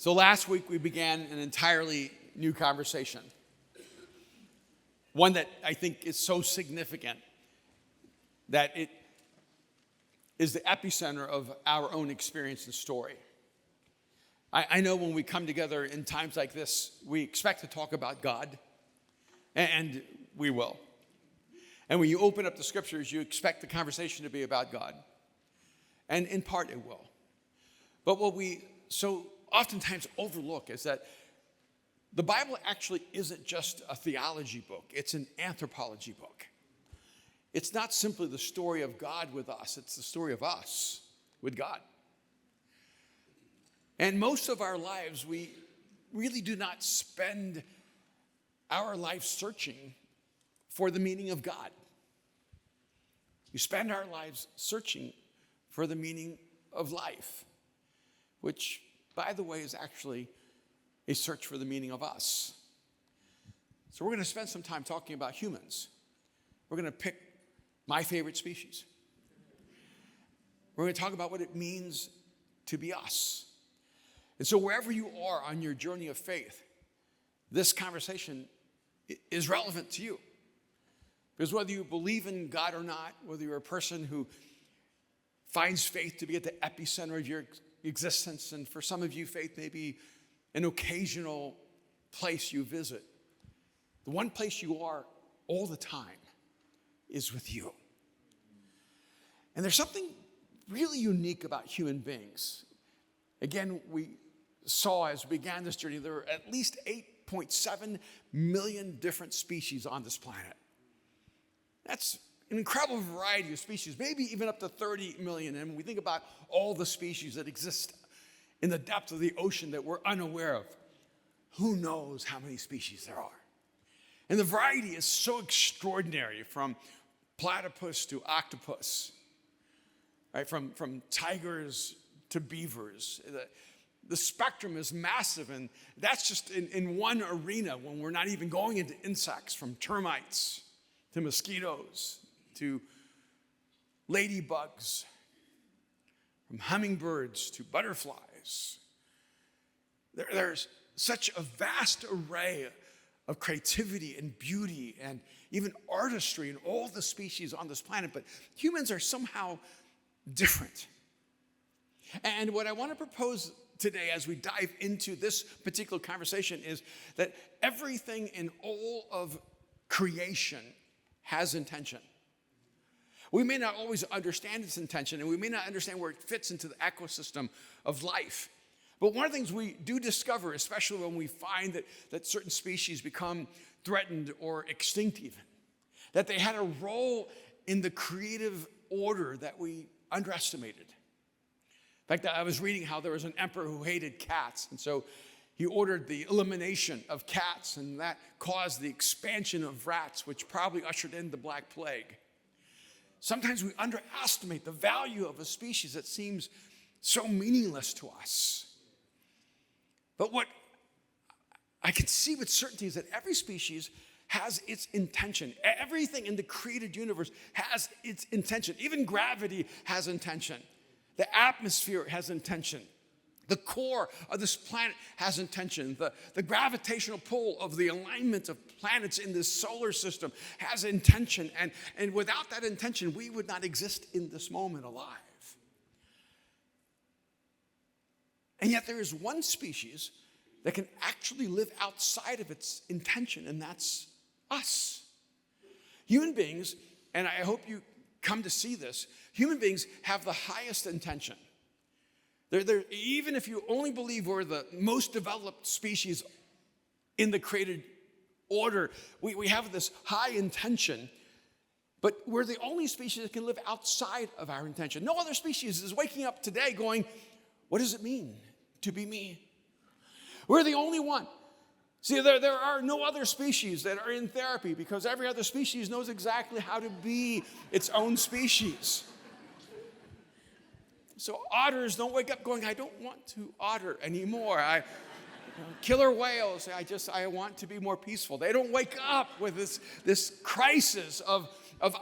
So last week we began an entirely new conversation. One that I think is so significant that it is the epicenter of our own experience and story. I know when we come together in times like this, we expect to talk about God, and we will. And when you open up the scriptures, you expect the conversation to be about God. And in part it will. But what we so oftentimes overlook is that the Bible actually isn't just a theology book, it's an anthropology book. It's not simply the story of God with us, it's the story of us with God. And most of our lives, we really do not spend our life searching for the meaning of God. We spend our lives searching for the meaning of life, which, by the way, is actually a search for the meaning of us. So we're going to spend some time talking about humans. We're going to pick my favorite species. We're going to talk about what it means to be us. And so wherever you are on your journey of faith, this conversation is relevant to you. Because whether you believe in God or not, whether you're a person who finds faith to be at the epicenter of your existence, and for some of you, faith may be an occasional place you visit, the one place you are all the time is with you. And there's something really unique about human beings. Again, we saw as we began this journey, there are at least 8.7 million different species on this planet. That's an incredible variety of species, maybe even up to 30 million. And when we think about all the species that exist in the depth of the ocean that we're unaware of, who knows how many species there are? And the variety is so extraordinary, from platypus to octopus, right? From tigers to beavers. The spectrum is massive, and that's just in one arena when we're not even going into insects, from termites to mosquitoes to ladybugs, from hummingbirds to butterflies. There's such a vast array of creativity and beauty and even artistry in all the species on this planet, but humans are somehow different. And what I want to propose today as we dive into this particular conversation is that everything in all of creation has intention. We may not always understand its intention, and we may not understand where it fits into the ecosystem of life. But one of the things we do discover, especially when we find that certain species become threatened or extinct even, that they had a role in the creative order that we underestimated. In fact, I was reading how there was an emperor who hated cats, and so he ordered the elimination of cats, and that caused the expansion of rats, which probably ushered in the Black Plague. Sometimes we underestimate the value of a species that seems so meaningless to us. But what I can see with certainty is that every species has its intention. Everything in the created universe has its intention. Even gravity has intention. The atmosphere has intention. The core of this planet has intention. The gravitational pull of the alignment of planets in this solar system has intention. And without that intention, we would not exist in this moment alive. And yet there is one species that can actually live outside of its intention, and that's us. Human beings, and I hope you come to see this, human beings have the highest intention. Even if you only believe we're the most developed species in the created order, we have this high intention, but we're the only species that can live outside of our intention. No other species is waking up today going, what does it mean to be me? We're the only one. See, there are no other species that are in therapy because every other species knows exactly how to be its own species. So otters don't wake up going, I don't want to otter anymore. Killer whales, I want to be more peaceful. They don't wake up with this crisis of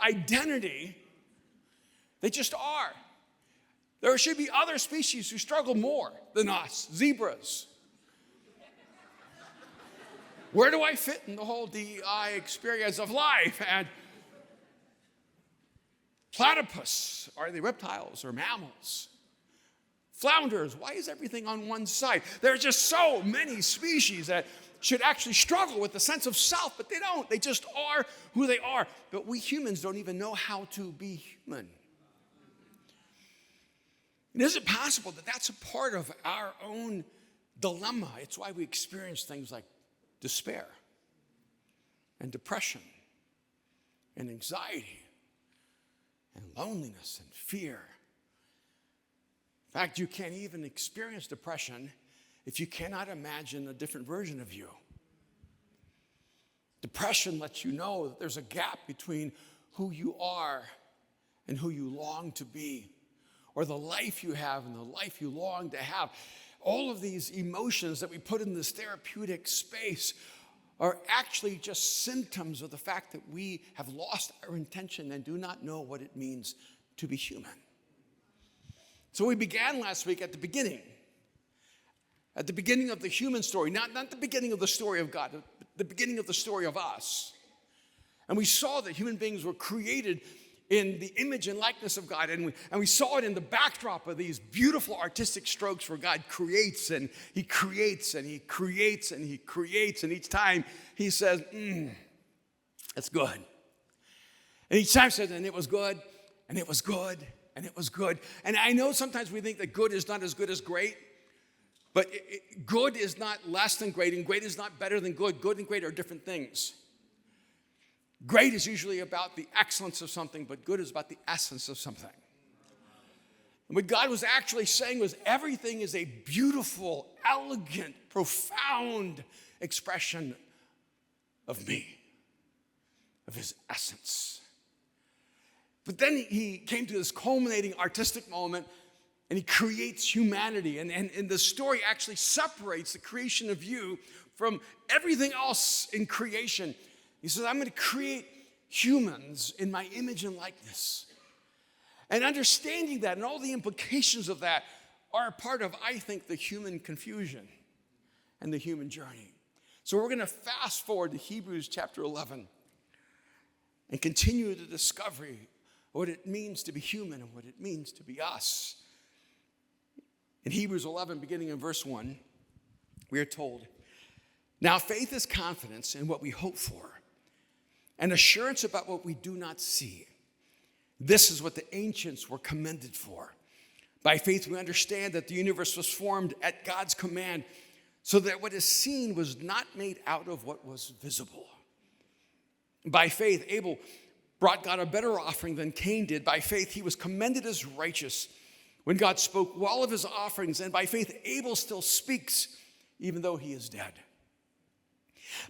identity. They just are. There should be other species who struggle more than us. Zebras, Where do I fit in the whole DEI experience of life? And platypus, are they reptiles or mammals? Flounders, why is everything on one side? There are just so many species that should actually struggle with the sense of self, but they don't. They just are who they are. But we humans don't even know how to be human. And is it possible that that's a part of our own dilemma? It's why we experience things like despair and depression and anxiety and loneliness and fear. In fact, you can't even experience depression if you cannot imagine a different version of you. Depression lets you know that there's a gap between who you are and who you long to be, or the life you have and the life you long to have. All of these emotions that we put in this therapeutic space are actually just symptoms of the fact that we have lost our intention and do not know what it means to be human. So we began last week at the beginning of the human story, not the beginning of the story of God, but the beginning of the story of us. And we saw that human beings were created in the image and likeness of God, and we saw it in the backdrop of these beautiful artistic strokes where God creates, and he creates, and he creates, and he creates, and each time he says, that's good. And each time he says, and it was good, and it was good, and it was good. And I know sometimes we think that good is not as good as great, but good is not less than great, and great is not better than good. Good and great are different things. Great is usually about the excellence of something, but good is about the essence of something. And what God was actually saying was everything is a beautiful, elegant, profound expression of me, of his essence. But then he came to this culminating artistic moment, and he creates humanity. And the story actually separates the creation of you from everything else in creation. He says, I'm going to create humans in my image and likeness. And understanding that and all the implications of that are a part of, I think, the human confusion and the human journey. So we're going to fast forward to Hebrews chapter 11 and continue the discovery of what it means to be human and what it means to be us. In Hebrews 11, beginning in verse 1, we are told, now faith is confidence in what we hope for, and assurance about what we do not see. This is what the ancients were commended for. By faith we understand that the universe was formed at God's command, so that what is seen was not made out of what was visible. By faith Abel brought God a better offering than Cain did. By faith he was commended as righteous when God spoke well of his offerings, and by faith Abel still speaks even though he is dead.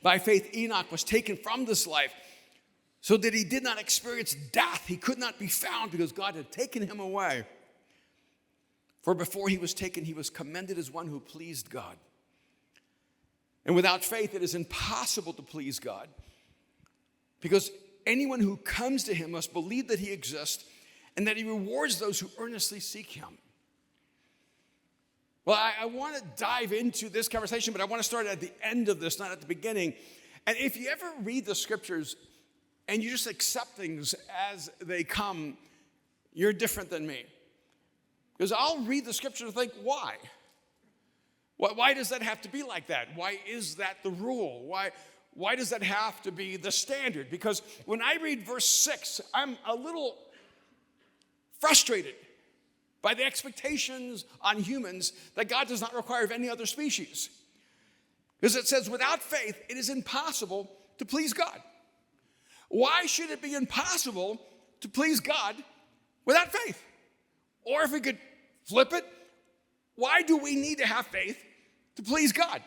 By faith Enoch was taken from this life so that he did not experience death. He could not be found because God had taken him away. For before he was taken, he was commended as one who pleased God. And without faith, it is impossible to please God, because anyone who comes to him must believe that he exists and that he rewards those who earnestly seek him. Well, I want to dive into this conversation, but I want to start at the end of this, not at the beginning. And if you ever read the scriptures and you just accept things as they come, you're different than me. Because I'll read the scripture and think, why? Why does that have to be like that? Why is that the rule? Why does that have to be the standard? Because when I read verse 6, I'm a little frustrated by the expectations on humans that God does not require of any other species. Because it says, without faith, it is impossible to please God. Why should it be impossible to please God without faith? Or if we could flip it, why do we need to have faith to please God?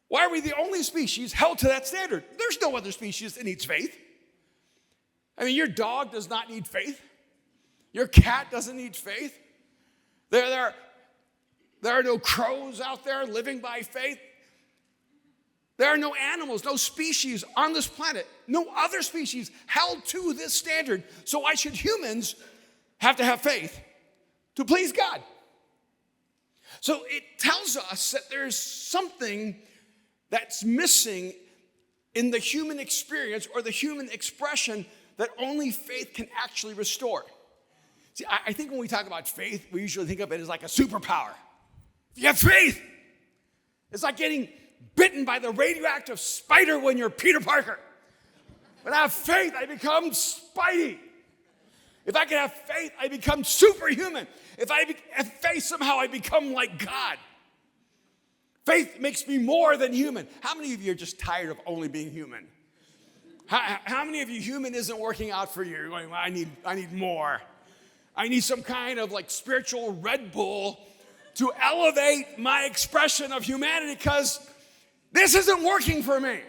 Why are we the only species held to that standard? There's no other species that needs faith. I mean, your dog does not need faith. Your cat doesn't need faith. There are no crows out there living by faith. There are no animals, no species on this planet, no other species held to this standard. So why should humans have to have faith to please God? So it tells us that there's something that's missing in the human experience or the human expression that only faith can actually restore. See, I think when we talk about faith, we usually think of it as like a superpower. If you have faith, it's like getting bitten by the radioactive spider when you're Peter Parker. When I have faith, I become Spidey. If I can have faith, I become superhuman. If I have faith, somehow I become like God. Faith makes me more than human. How many of you are just tired of only being human? How many of you, human isn't working out for you? You're going, well, I need more. I need some kind of like spiritual Red Bull to elevate my expression of humanity because this isn't working for me.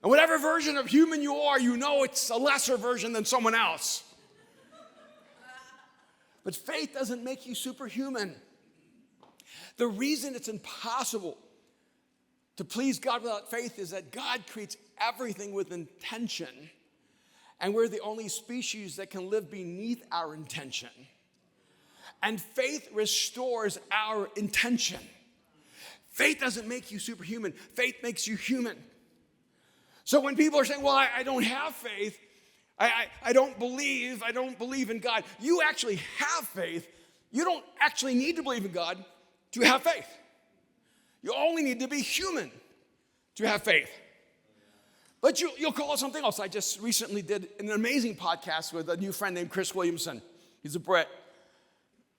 And whatever version of human you are, you know it's a lesser version than someone else. But faith doesn't make you superhuman. The reason it's impossible to please God without faith is that God creates everything with intention, and we're the only species that can live beneath our intention. And faith restores our intention. Faith doesn't make you superhuman. Faith makes you human. So when people are saying, well, I don't have faith, I don't believe in God, you actually have faith. You don't actually need to believe in God to have faith. You only need to be human to have faith. But you'll call it something else. I just recently did an amazing podcast with a new friend named Chris Williamson. He's a Brit.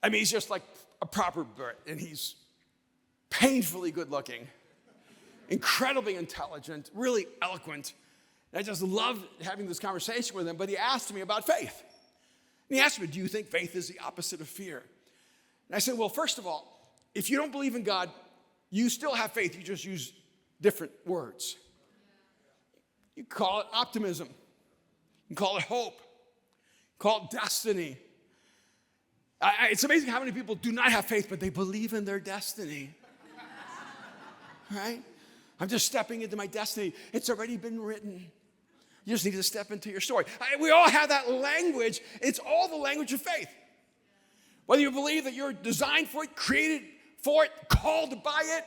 I mean, he's just like a proper Brit, and he's painfully good looking, incredibly intelligent, really eloquent. And I just loved having this conversation with him, but he asked me about faith. And he asked me, do you think faith is the opposite of fear? And I said, well, first of all, if you don't believe in God, you still have faith. You just use different words. You call it optimism. You call it hope. You call it destiny. It's amazing how many people do not have faith, but they believe in their destiny. Right? I'm just stepping into my destiny. It's already been written. You just need to step into your story. We all have that language. It's all the language of faith. Whether you believe that you're designed for it, created for it, called by it.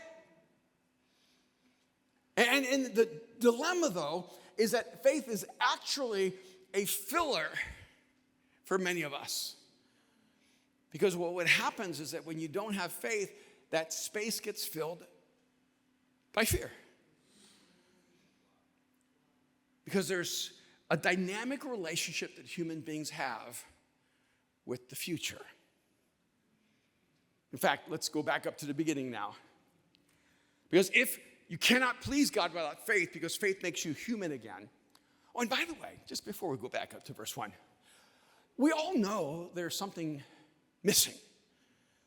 And the dilemma, though, is that faith is actually a filler for many of us. Because what happens is that when you don't have faith, that space gets filled by fear. Because there's a dynamic relationship that human beings have with the future. In fact, let's go back up to the beginning now. Because if you cannot please God without faith, because faith makes you human again. Oh, and by the way, just before we go back up to verse 1, we all know there's something missing.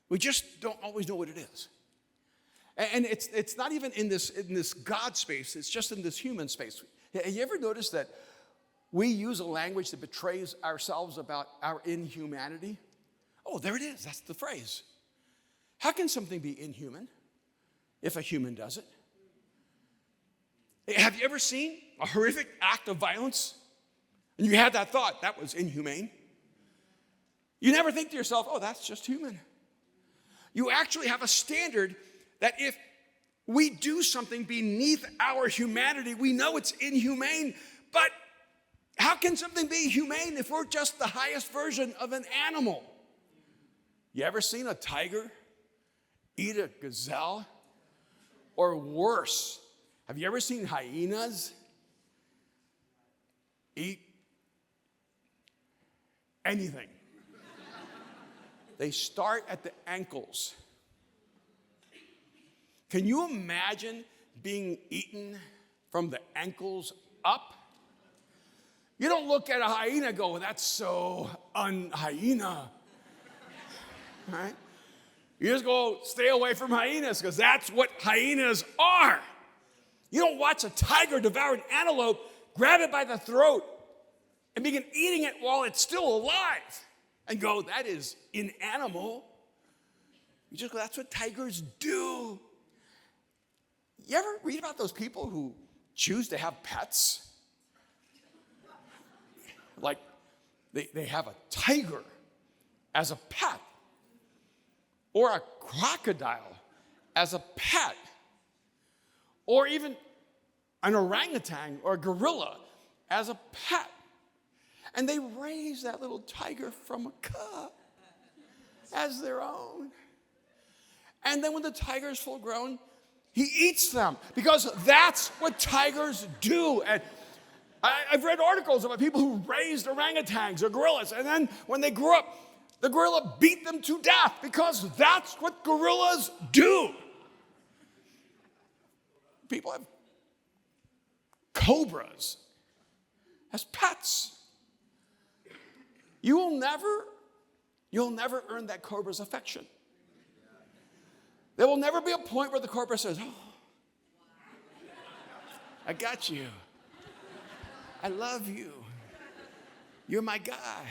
We just don't always know what it is. And it's not even in this God space, it's just in this human space. Have you ever noticed that we use a language that betrays ourselves about our inhumanity? Oh, there it is, that's the phrase. How can something be inhuman if a human does it? Have you ever seen a horrific act of violence and you had that thought, that was inhumane? You never think to yourself, oh, that's just human. You actually have a standard that if we do something beneath our humanity, we know it's inhumane, but how can something be humane if we're just the highest version of an animal? You ever seen a tiger eat a gazelle? Or worse, have you ever seen hyenas eat anything? They start at the ankles. Can you imagine being eaten from the ankles up? You don't look at a hyena and go, that's so un-hyena. Right? You just go stay away from hyenas because that's what hyenas are. You don't watch a tiger devour an antelope, grab it by the throat, and begin eating it while it's still alive and go, that is inanimal. You just go, that's what tigers do. You ever read about those people who choose to have pets? Like they have a tiger as a pet or a crocodile as a pet or even an orangutan or a gorilla as a pet. And they raise that little tiger from a cub as their own. And then when the tiger is full grown, he eats them because that's what tigers do. And I've read articles about people who raised orangutans or gorillas, and then when they grew up, the gorilla beat them to death because that's what gorillas do. People have cobras as pets. You'll never earn that cobra's affection. There will never be a point where the cobra says, "Oh, I got you. I love you. You're my guy."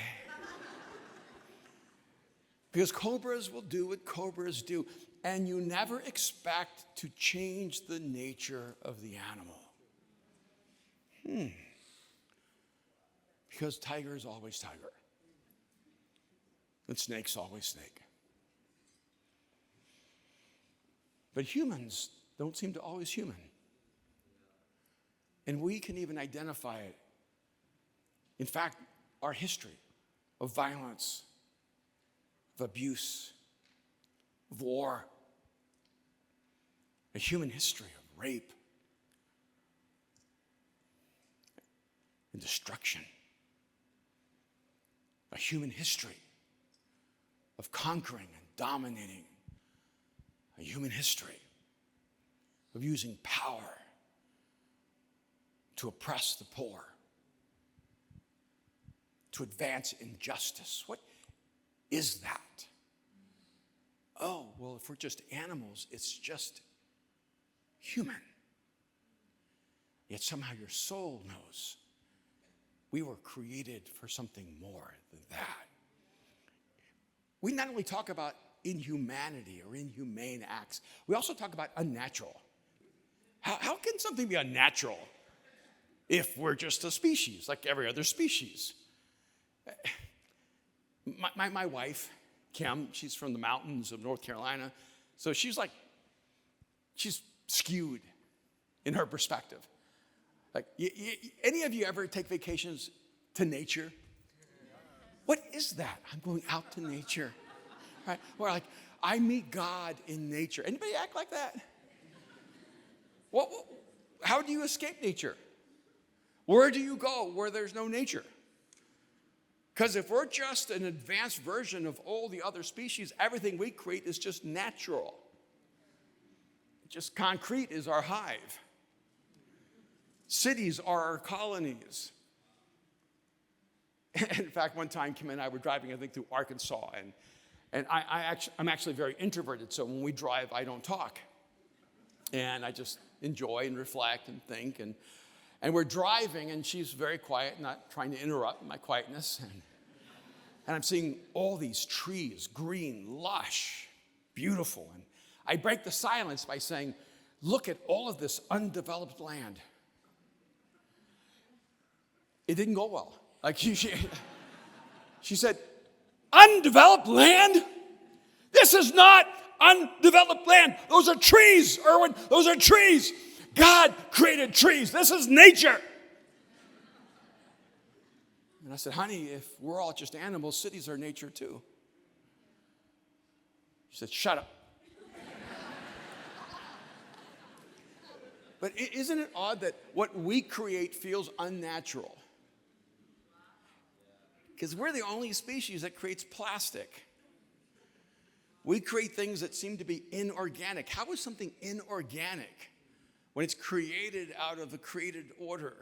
Because cobras will do what cobras do, and you never expect to change the nature of the animal. Because tiger is always tiger, and snake's always snake. But humans don't seem to always human. And we can even identify it. In fact, our history of violence, of abuse, of war, a human history of rape and destruction, a human history of conquering and dominating, a human history of using power to oppress the poor, to advance injustice. What is that? Oh, well, if we're just animals, it's just human. Yet somehow your soul knows we were created for something more than that. We not only talk about inhumanity or inhumane acts, we also talk about unnatural. How can something be unnatural if we're just a species like every other species? My wife, Kim, she's from the mountains of North Carolina, so she's skewed in her perspective. Like, any of you ever take vacations to nature? What is that? I'm going out to nature. Right? Or like, I meet God in nature. Anybody act like that? How do you escape nature? Where do you go where there's no nature? Because if we're just an advanced version of all the other species, everything we create is just natural. Just concrete is our hive. Cities are our colonies. In fact, one time Kim and I were driving, I think, through Arkansas, and I'm actually very introverted, so when we drive, I don't talk. And I just enjoy and reflect and think. And we're driving, and she's very quiet, not trying to interrupt my quietness. And I'm seeing all these trees, green, lush, beautiful. And I break the silence by saying, look at all of this undeveloped land. It didn't go well. Like she said, undeveloped land? This is not undeveloped land. Those are trees, Erwin. Those are trees. God created trees. This is nature. And I said, honey, if we're all just animals, cities are nature too. She said, shut up. But isn't it odd that what we create feels unnatural? Because we're the only species that creates plastic. We create things that seem to be inorganic. How is something inorganic when it's created out of a created order?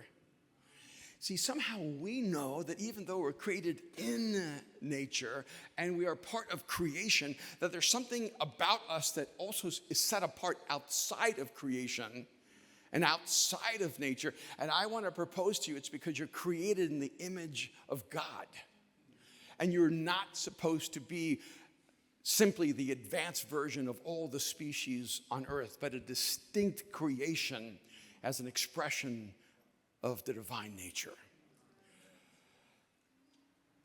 See, somehow we know that even though we're created in nature and we are part of creation, that there's something about us that also is set apart outside of creation and outside of nature. And I want to propose to you, it's because you're created in the image of God. And you're not supposed to be simply the advanced version of all the species on earth, but a distinct creation as an expression of the divine nature.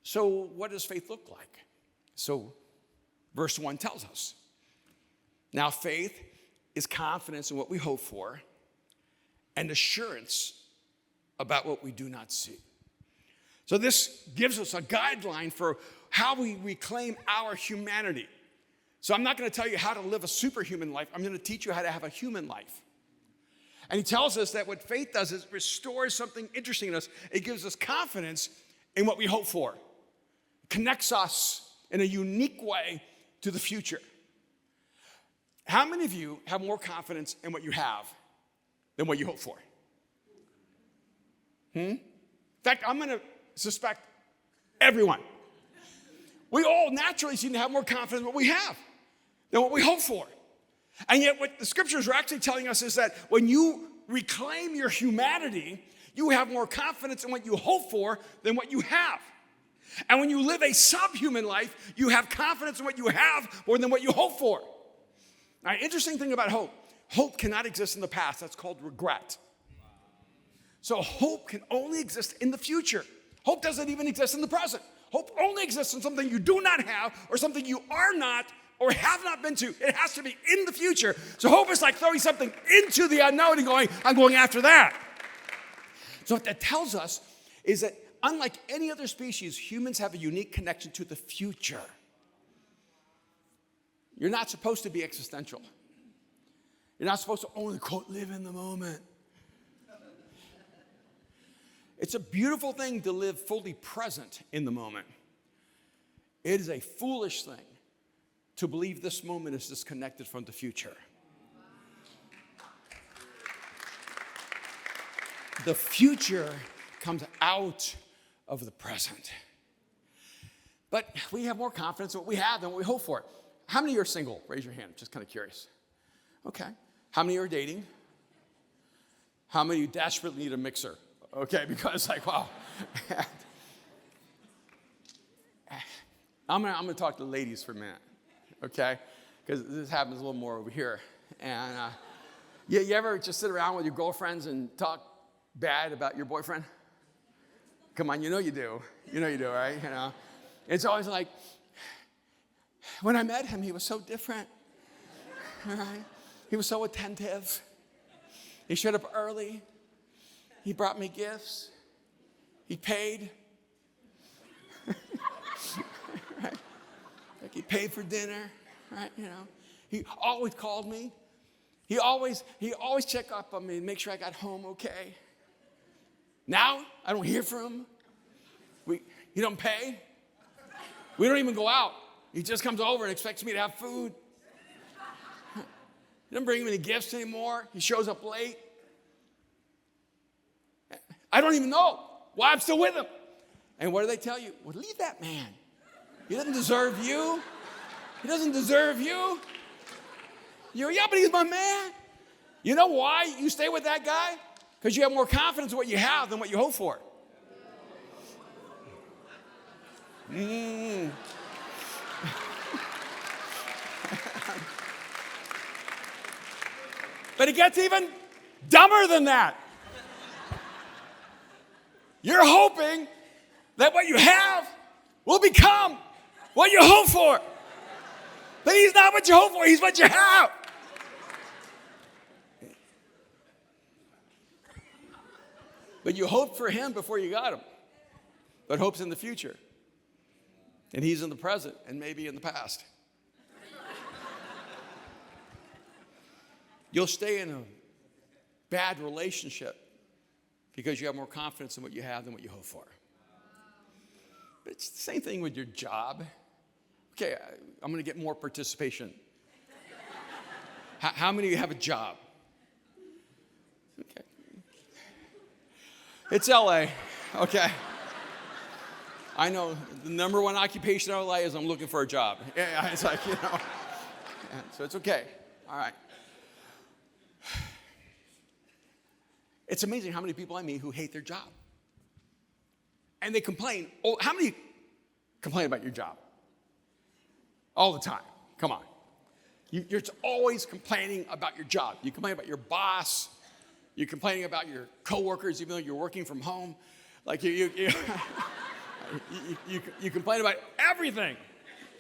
So what does faith look like? So verse 1 tells us. Now faith is confidence in what we hope for and assurance about what we do not see. So this gives us a guideline for how we reclaim our humanity. So I'm not going to tell you how to live a superhuman life. I'm going to teach you how to have a human life. And he tells us that what faith does is restores something interesting in us. It gives us confidence in what we hope for. It connects us in a unique way to the future. How many of you have more confidence in what you have than what you hope for? In fact, I'm going to suspect everyone. We all naturally seem to have more confidence in what we have than what we hope for. And yet what the scriptures are actually telling us is that when you reclaim your humanity, you have more confidence in what you hope for than what you have. And when you live a subhuman life, you have confidence in what you have more than what you hope for. Now, interesting thing about hope. Hope cannot exist in the past. That's called regret. So hope can only exist in the future. Hope doesn't even exist in the present. Hope only exists in something you do not have or something you are not or have not been to. It has to be in the future. So hope is like throwing something into the unknown and going, I'm going after that. So what that tells us is that unlike any other species, humans have a unique connection to the future. You're not supposed to be existential. You're not supposed to only, quote, live in the moment. It's a beautiful thing to live fully present in the moment. It is a foolish thing to believe this moment is disconnected from the future. The future comes out of the present. But we have more confidence in what we have than what we hope for. How many of you are single? Raise your hand. Just kind of curious. Okay. How many are dating? How many of you desperately need a mixer? Okay, because like, wow. I'm gonna talk to the ladies for a minute, okay? Because this happens a little more over here. And you ever just sit around with your girlfriends and talk bad about your boyfriend? Come on, you know you do. You know you do, right? You know, it's always like, when I met him, he was so different. All right? He was so attentive. He showed up early. He brought me gifts. He paid. Right? Like he paid for dinner, right? You know. He always called me. He always checked up on me and make sure I got home okay. Now I don't hear from him. He don't pay. We don't even go out. He just comes over and expects me to have food. He doesn't bring me any gifts anymore. He shows up late. I don't even know why I'm still with him. And what do they tell you? Well, leave that man. He doesn't deserve you. He doesn't deserve you. Yeah, but he's my man. You know why you stay with that guy? Because you have more confidence in what you have than what you hope for. But it gets even dumber than that. You're hoping that what you have will become what you hope for. But he's not what you hope for, he's what you have. But you hoped for him before you got him. But hope's in the future. And he's in the present and maybe in the past. You'll stay in a bad relationship because you have more confidence in what you have than what you hope for. But it's the same thing with your job. Okay, I'm going to get more participation. How many of you have a job? Okay. It's LA, okay. I know the number one occupation in LA is I'm looking for a job. Yeah, it's like, you know. Yeah, so it's okay. All right. It's amazing how many people I meet who hate their job. And they complain. Oh, how many complain about your job? All the time. Come on. You're always complaining about your job. You complain about your boss. You're complaining about your coworkers, even though you're working from home. Like you complain about everything.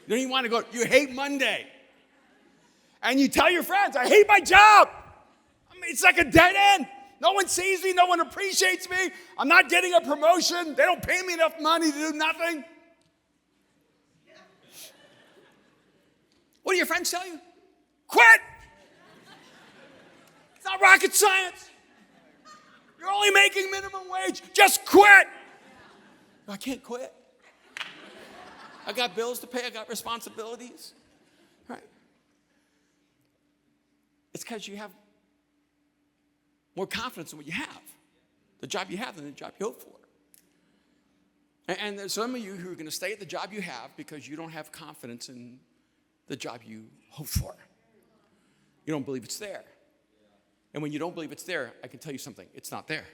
You don't even want to go. You hate Monday. And you tell your friends, I hate my job. I mean, it's like a dead end. No one sees me. No one appreciates me. I'm not getting a promotion. They don't pay me enough money to do nothing. What do your friends tell you? Quit. It's not rocket science. You're only making minimum wage. Just quit. I can't quit. I got bills to pay. I got responsibilities. Right? It's because you have more confidence in what you have, the job you have than the job you hope for. And there's some of you who are going to stay at the job you have because you don't have confidence in the job you hope for. You don't believe it's there. And when you don't believe it's there, I can tell you something, it's not there.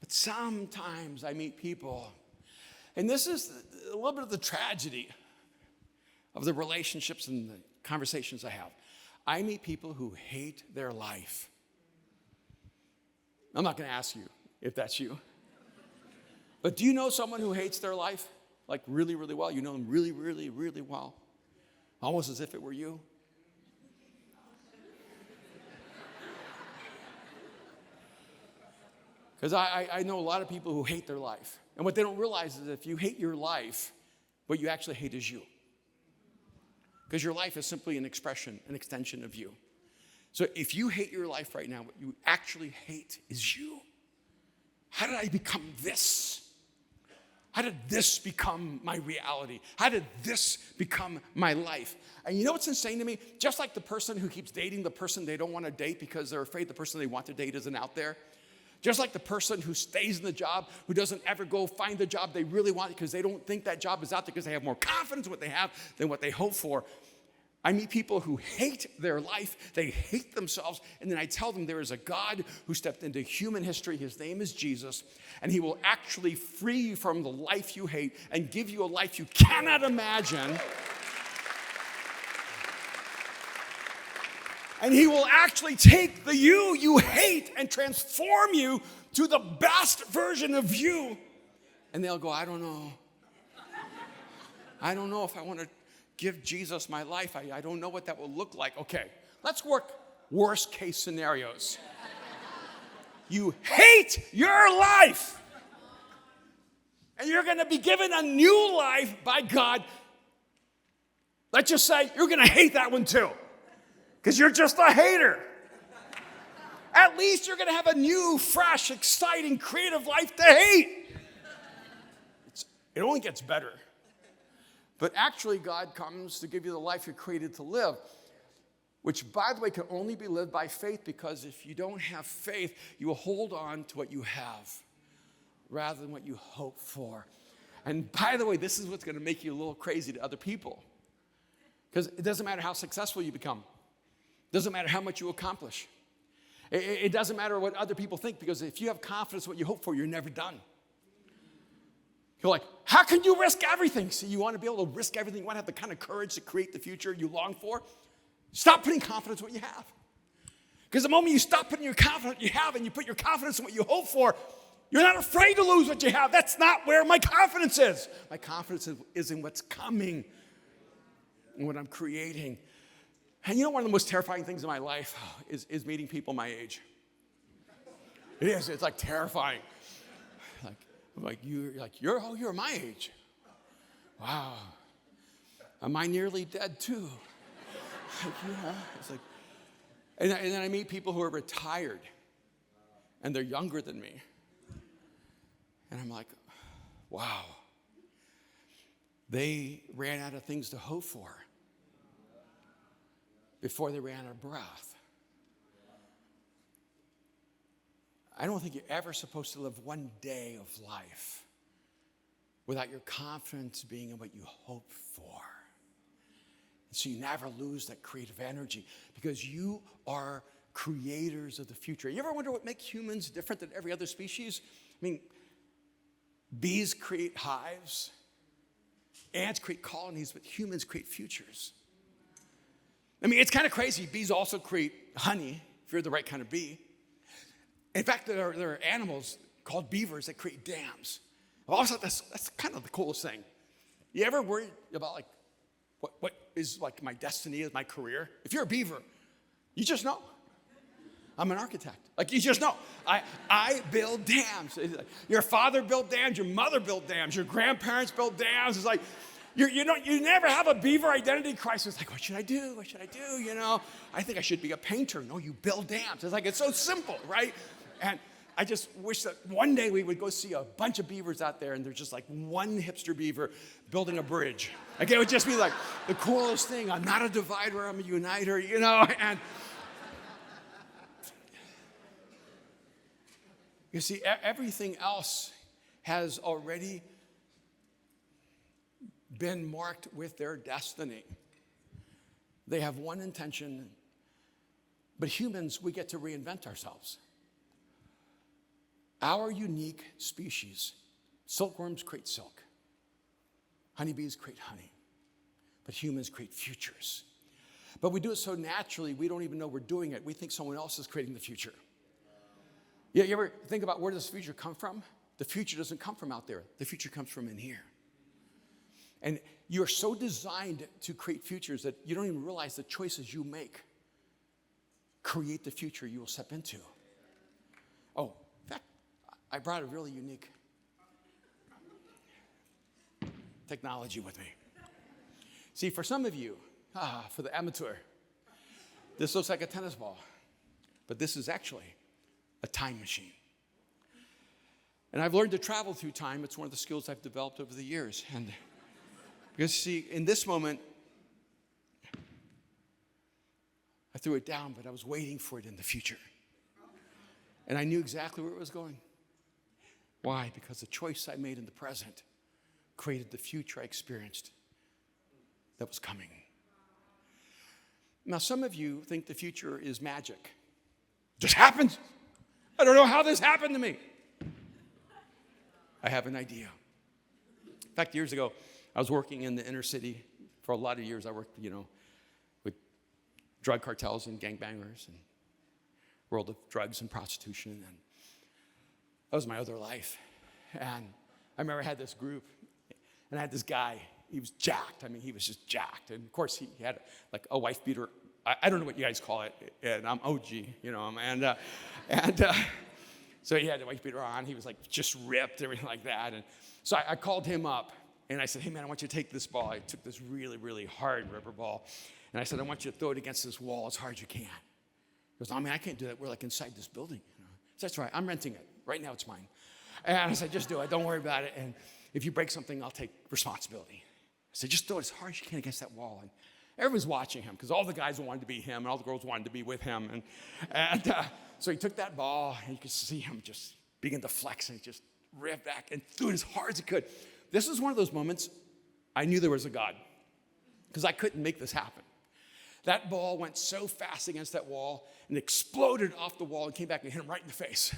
But sometimes I meet people, and this is a little bit of the tragedy of the relationships and the conversations I have. I meet people who hate their life. I'm not going to ask you if that's you. But do you know someone who hates their life? Like really, really well? You know them really, really, really well? Almost as if it were you? Because I know a lot of people who hate their life. And what they don't realize is if you hate your life, what you actually hate is you. Because your life is simply an expression, an extension of you. So if you hate your life right now, what you actually hate is you. How did I become this? How did this become my reality? How did this become my life? And you know what's insane to me? Just like the person who keeps dating the person they don't want to date because they're afraid the person they want to date isn't out there. Just like the person who stays in the job, who doesn't ever go find the job they really want because they don't think that job is out there because they have more confidence in what they have than what they hope for. I meet people who hate their life, they hate themselves, and then I tell them there is a God who stepped into human history. His name is Jesus, and he will actually free you from the life you hate and give you a life you cannot imagine. And he will actually take the you hate and transform you to the best version of you. And they'll go, I don't know. I don't know if I want to give Jesus my life. I don't know what that will look like. Okay, let's work worst case scenarios. You hate your life. And you're going to be given a new life by God. Let's just say you're going to hate that one too. Because you're just a hater. At least you're going to have a new, fresh, exciting, creative life to hate. It only gets better. But actually, God comes to give you the life you're created to live, which, by the way, can only be lived by faith, because if you don't have faith, you will hold on to what you have rather than what you hope for. And by the way, this is what's going to make you a little crazy to other people, because it doesn't matter how successful you become. It doesn't matter how much you accomplish. It doesn't matter what other people think, because if you have confidence in what you hope for, you're never done. You're like, how can you risk everything? So you want to be able to risk everything. You want to have the kind of courage to create the future you long for? Stop putting confidence in what you have. Because the moment you stop putting your confidence in what you have and you put your confidence in what you hope for, you're not afraid to lose what you have. That's not where my confidence is. My confidence is in what's coming and what I'm creating. And you know, one of the most terrifying things in my life is meeting people my age. It is. It's like terrifying. You're my age. Wow. Am I nearly dead too? It's like, and then I meet people who are retired, and they're younger than me. And I'm like, wow. They ran out of things to hope for before they ran out of breath. I don't think you're ever supposed to live one day of life without your confidence being in what you hope for. And so you never lose that creative energy, because you are creators of the future. You ever wonder what makes humans different than every other species? I mean, bees create hives, ants create colonies, but humans create futures. I mean, it's kind of crazy. Bees also create honey, if you're the right kind of bee. In fact, there are animals called beavers that create dams. I've always thought that's kind of the coolest thing. You ever worry about like what is like my destiny, is my career? If you're a beaver, you just know. I'm an architect. Like, you just know. I build dams. Your father built dams. Your mother built dams. Your grandparents built dams. It's like, you never have a beaver identity crisis. Like, what should I do? What should I do? I think I should be a painter. No, you build dams. It's like, it's so simple, right? And I just wish that one day we would go see a bunch of beavers out there, and there's just like one hipster beaver building a bridge. Like, it would just be like the coolest thing. I'm not a divider, I'm a uniter, and you see, everything else has already been marked with their destiny. They have one intention, but humans, we get to reinvent ourselves. Our unique species, silkworms create silk, honeybees create honey, but humans create futures. But we do it so naturally, we don't even know we're doing it. We think someone else is creating the future. You ever think about where does the future come from? The future doesn't come from out there. The future comes from in here. And you're so designed to create futures that you don't even realize the choices you make create the future you will step into. Oh, in fact, I brought a really unique technology with me. See, for some of you, for the amateur, this looks like a tennis ball, but this is actually a time machine. And I've learned to travel through time. It's one of the skills I've developed over the years. And because, see, in this moment, I threw it down, but I was waiting for it in the future. And I knew exactly where it was going. Why? Because the choice I made in the present created the future I experienced that was coming. Now, some of you think the future is magic. It just happens. I don't know how this happened to me. I have an idea. In fact, years ago, I was working in the inner city. For a lot of years, I worked, with drug cartels and gangbangers and world of drugs and prostitution. And that was my other life. And I remember I had this group, and I had this guy. He was jacked. I mean, he was just jacked. And, of course, he had, like, a wife beater. I don't know what you guys call it. And I'm OG, so he had the wife beater on. He was, like, just ripped, everything like that. And so I called him up, and I said, hey, man, I want you to take this ball. I took this really, really hard rubber ball. And I said, I want you to throw it against this wall as hard as you can. He goes, I can't do that. We're, like, inside this building. So that's right. I'm renting it. Right now it's mine. And I said, just do it. Don't worry about it. And if you break something, I'll take responsibility. I said, just throw it as hard as you can against that wall. And everyone's watching him because all the guys wanted to be him and all the girls wanted to be with him. And so he took that ball, and you could see him just begin to flex, and he just ripped back and threw it as hard as he could. This was one of those moments I knew there was a God because I couldn't make this happen. That ball went so fast against that wall and exploded off the wall and came back and hit him right in the face.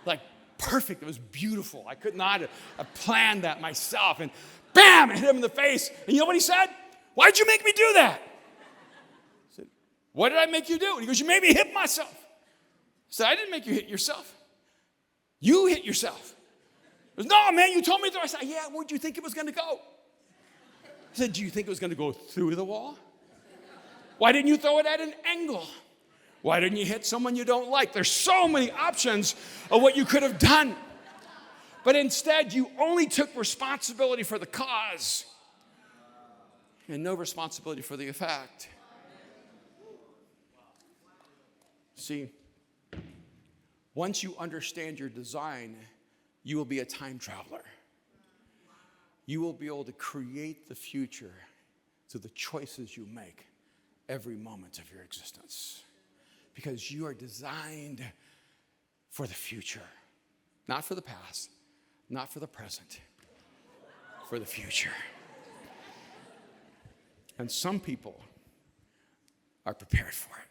Like, perfect. It was beautiful. I could not have planned that myself. And bam, it hit him in the face. And you know what he said? Why'd you make me do that? I said, what did I make you do? And he goes, you made me hit myself. I said, I didn't make you hit yourself. You hit yourself. He goes, no, man, you told me to. I said, yeah, where'd you think it was going to go? I said, do you think it was going to go through the wall? Why didn't you throw it at an angle? Why didn't you hit someone you don't like? There's so many options of what you could have done. But instead, you only took responsibility for the cause and no responsibility for the effect. See, once you understand your design, you will be a time traveler. You will be able to create the future through the choices you make every moment of your existence. Because you are designed for the future, not for the past, not for the present, for the future. And some people are prepared for it.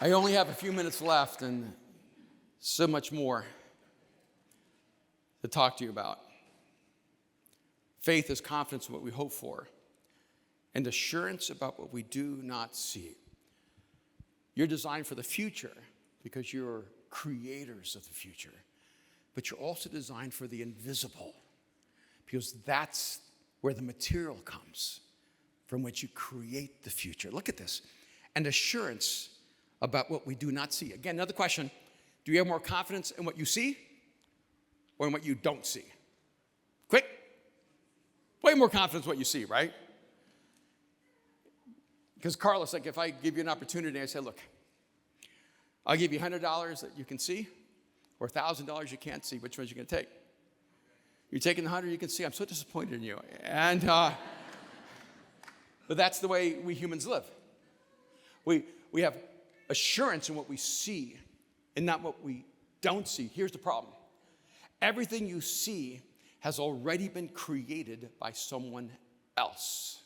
I only have a few minutes left and so much more to talk to you about. Faith is confidence in what we hope for and assurance about what we do not see. You're designed for the future because you're creators of the future, but you're also designed for the invisible because that's where the material comes from which you create the future. Look at this. And assurance about what we do not see. Again, another question. Do you have more confidence in what you see or in what you don't see? Quick. Way more confidence in what you see, right? Because Carlos, like if I give you an opportunity, I say, look, I'll give you $100 that you can see or $1,000 you can't see. Which one are you going to take? You're taking the 100 you can see. I'm so disappointed in you. And but that's the way we humans live. We have assurance in what we see and not what we don't see. Here's the problem. Everything you see has already been created by someone else.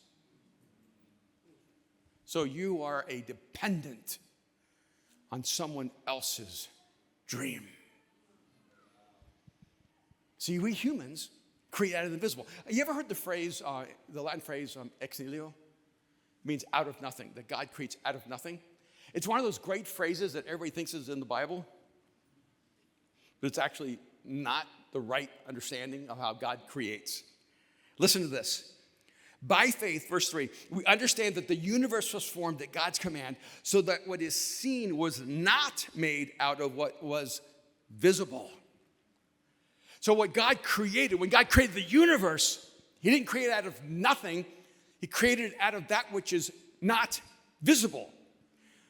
So you are a dependent on someone else's dream. See, we humans create out of the invisible. You ever heard the phrase, the Latin phrase, ex nihilo? It means out of nothing, that God creates out of nothing. It's one of those great phrases that everybody thinks is in the Bible, but it's actually not the right understanding of how God creates. Listen to this. By faith, verse 3, we understand that the universe was formed at God's command so that what is seen was not made out of what was visible. So what God created, when God created the universe, he didn't create it out of nothing. He created it out of that which is not visible.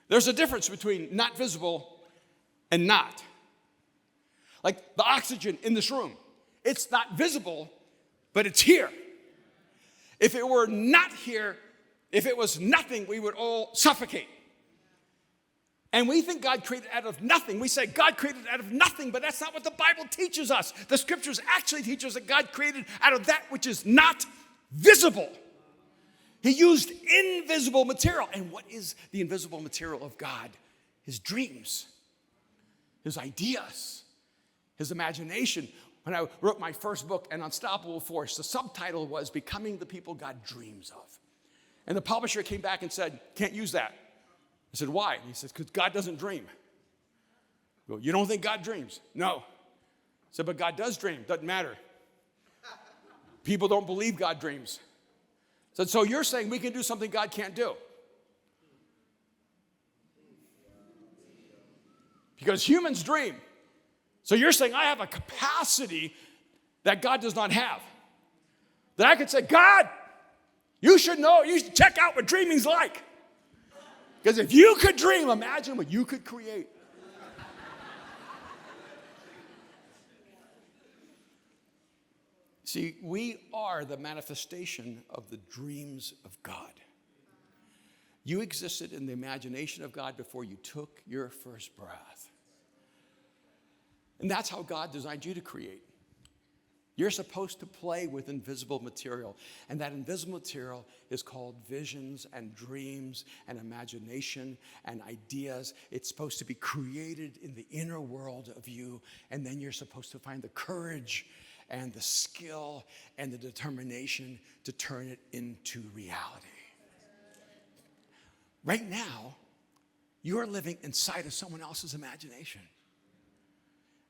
There's a difference between not visible and not. Like the oxygen in this room, it's not visible, but it's here. If it were not here, if it was nothing, we would all suffocate. And we think God created out of nothing. We say God created out of nothing, but that's not what the Bible teaches us. The scriptures actually teach us that God created out of that which is not visible. He used invisible material. And what is the invisible material of God? His dreams, his ideas, his imagination. When I wrote my first book, An Unstoppable Force, the subtitle was Becoming the People God Dreams of. And the publisher came back and said, can't use that. I said, why? And he says, because God doesn't dream. I go, you don't think God dreams? No. I said, but God does dream. Doesn't matter. People don't believe God dreams. I said, so you're saying we can do something God can't do? Because humans dream. So you're saying I have a capacity that God does not have. That I could say, God, you should know, you should check out what dreaming's like. Because if you could dream, imagine what you could create. See, we are the manifestation of the dreams of God. You existed in the imagination of God before you took your first breath. And that's how God designed you to create. You're supposed to play with invisible material. And that invisible material is called visions and dreams and imagination and ideas. It's supposed to be created in the inner world of you. And then you're supposed to find the courage and the skill and the determination to turn it into reality. Right now, you're living inside of someone else's imagination.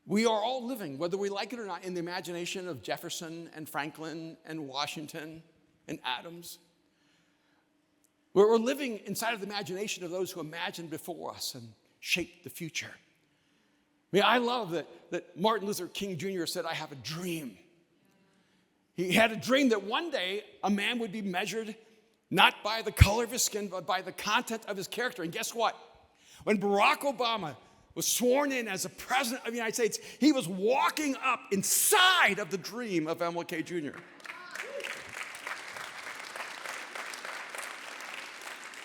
We are all living, whether we like it or not, in the imagination of Jefferson and Franklin and Washington and Adams. We're living inside of the imagination of those who imagined before us and shaped the future. I mean, I love that Martin Luther King Jr. said, I have a dream. He had a dream that one day a man would be measured not by the color of his skin, but by the content of his character. And guess what? When Barack Obama was sworn in as the president of the United States, he was walking up inside of the dream of MLK Jr.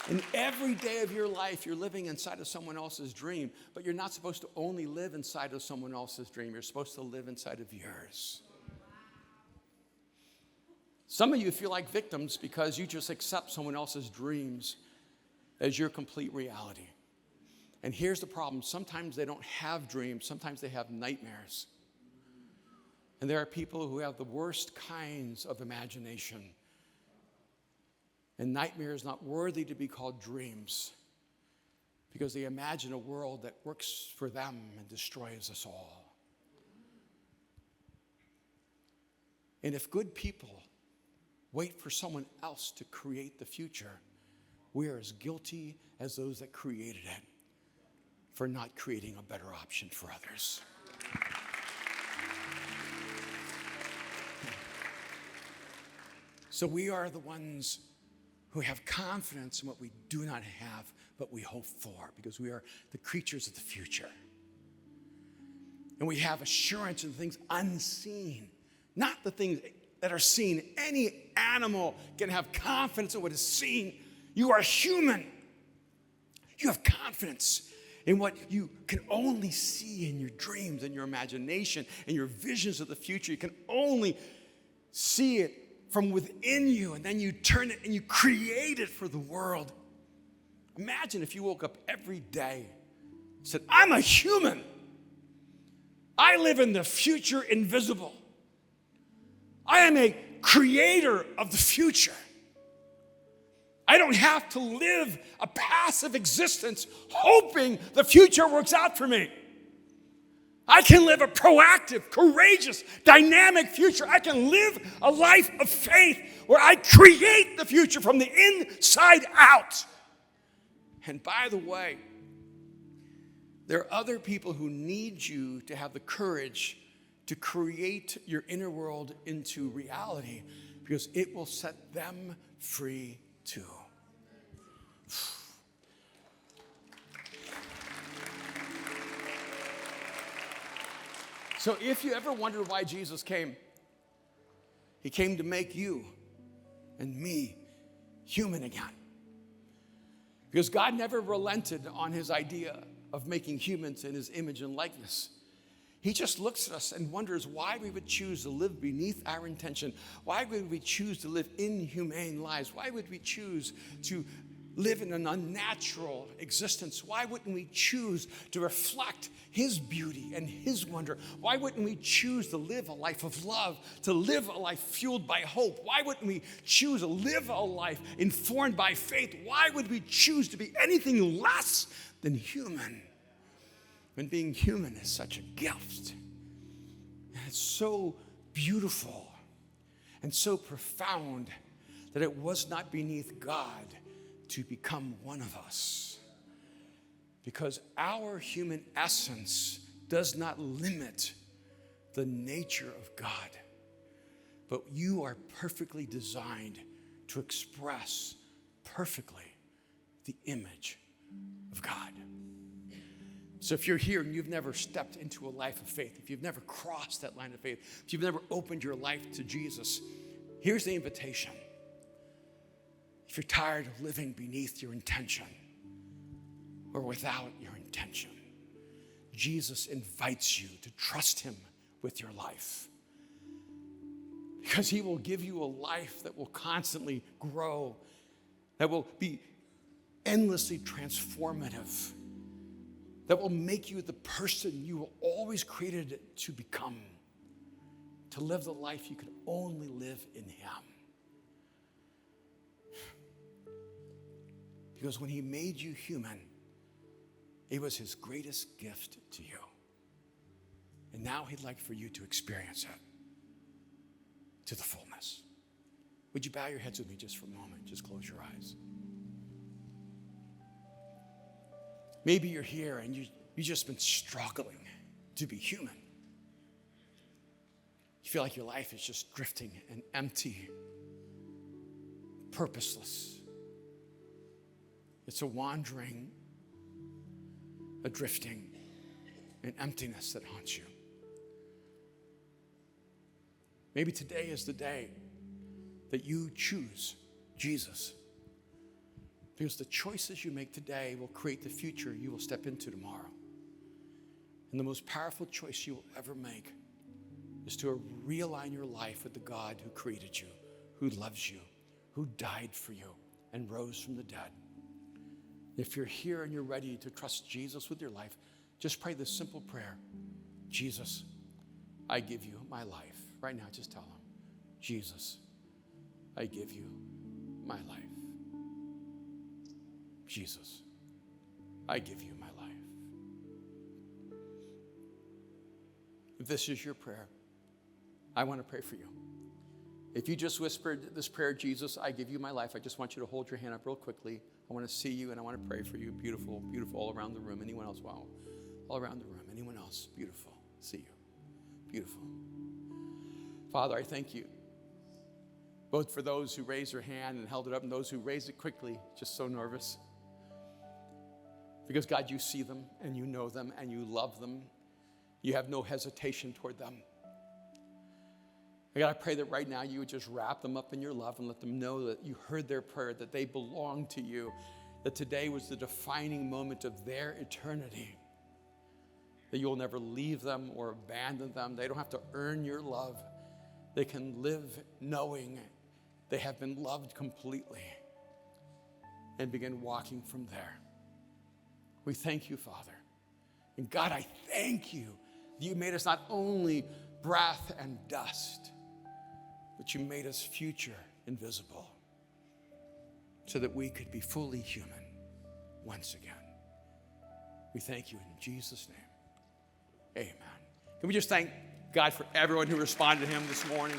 And every day of your life, you're living inside of someone else's dream, but you're not supposed to only live inside of someone else's dream. You're supposed to live inside of yours. Some of you feel like victims because you just accept someone else's dreams as your complete reality. And here's the problem. Sometimes they don't have dreams. Sometimes they have nightmares. And there are people who have the worst kinds of imagination. And nightmare is not worthy to be called dreams because they imagine a world that works for them and destroys us all. And if good people wait for someone else to create the future, we are as guilty as those that created it for not creating a better option for others. So we are the ones who have confidence in what we do not have, but we hope for, because we are the creatures of the future. And we have assurance in things unseen, not the things that are seen. Any animal can have confidence in what is seen. You are human. You have confidence in what you can only see in your dreams and your imagination and your visions of the future. You can only see it from within you, and then you turn it and you create it for the world. Imagine if you woke up every day and said, I'm a human. I live in the future invisible. I am a creator of the future. I don't have to live a passive existence hoping the future works out for me. I can live a proactive, courageous, dynamic future. I can live a life of faith where I create the future from the inside out. And by the way, there are other people who need you to have the courage to create your inner world into reality, because it will set them free too. So if you ever wondered why Jesus came, he came to make you and me human again. Because God never relented on his idea of making humans in his image and likeness. He just looks at us and wonders why we would choose to live beneath our intention. Why would we choose to live inhumane lives? Why would we choose to live in an unnatural existence? Why wouldn't we choose to reflect his beauty and his wonder? Why wouldn't we choose to live a life of love, to live a life fueled by hope? Why wouldn't we choose to live a life informed by faith? Why would we choose to be anything less than human, when being human is such a gift? And it's so beautiful and so profound that it was not beneath God to become one of us, because our human essence does not limit the nature of God, but you are perfectly designed to express perfectly the image of God. So if you're here and you've never stepped into a life of faith, if you've never crossed that line of faith, if you've never opened your life to Jesus, here's the invitation. If you're tired of living beneath your intention or without your intention, Jesus invites you to trust him with your life, because he will give you a life that will constantly grow, that will be endlessly transformative, that will make you the person you were always created to become, to live the life you could only live in him. Because when he made you human, it was his greatest gift to you. And now he'd like for you to experience it to the fullness. Would you bow your heads with me just for a moment? Just close your eyes. Maybe you're here and you've just been struggling to be human. You feel like your life is just drifting and empty, purposeless. It's a wandering, a drifting, an emptiness that haunts you. Maybe today is the day that you choose Jesus, because the choices you make today will create the future you will step into tomorrow. And the most powerful choice you will ever make is to realign your life with the God who created you, who loves you, who died for you and rose from the dead. If you're here and you're ready to trust Jesus with your life, just pray this simple prayer. Jesus, I give you my life. Right now, just tell him, Jesus, I give you my life. Jesus, I give you my life. If this is your prayer, I want to pray for you. If you just whispered this prayer, Jesus, I give you my life, I just want you to hold your hand up real quickly. I want to see you and I want to pray for you. Beautiful, beautiful, all around the room. Anyone else? Wow. All around the room. Anyone else? Beautiful. See you. Beautiful. Father, I thank you, both for those who raised their hand and held it up and those who raised it quickly, just so nervous. Because God, you see them and you know them and you love them. You have no hesitation toward them. God, I pray that right now you would just wrap them up in your love and let them know that you heard their prayer, that they belong to you, that today was the defining moment of their eternity, that you'll never leave them or abandon them. They don't have to earn your love. They can live knowing they have been loved completely and begin walking from there. We thank you, Father. And God, I thank you that you made us not only breath and dust, but you made us future invisible so that we could be fully human once again. We thank you in Jesus' name. Amen. Can we just thank God for everyone who responded to him this morning?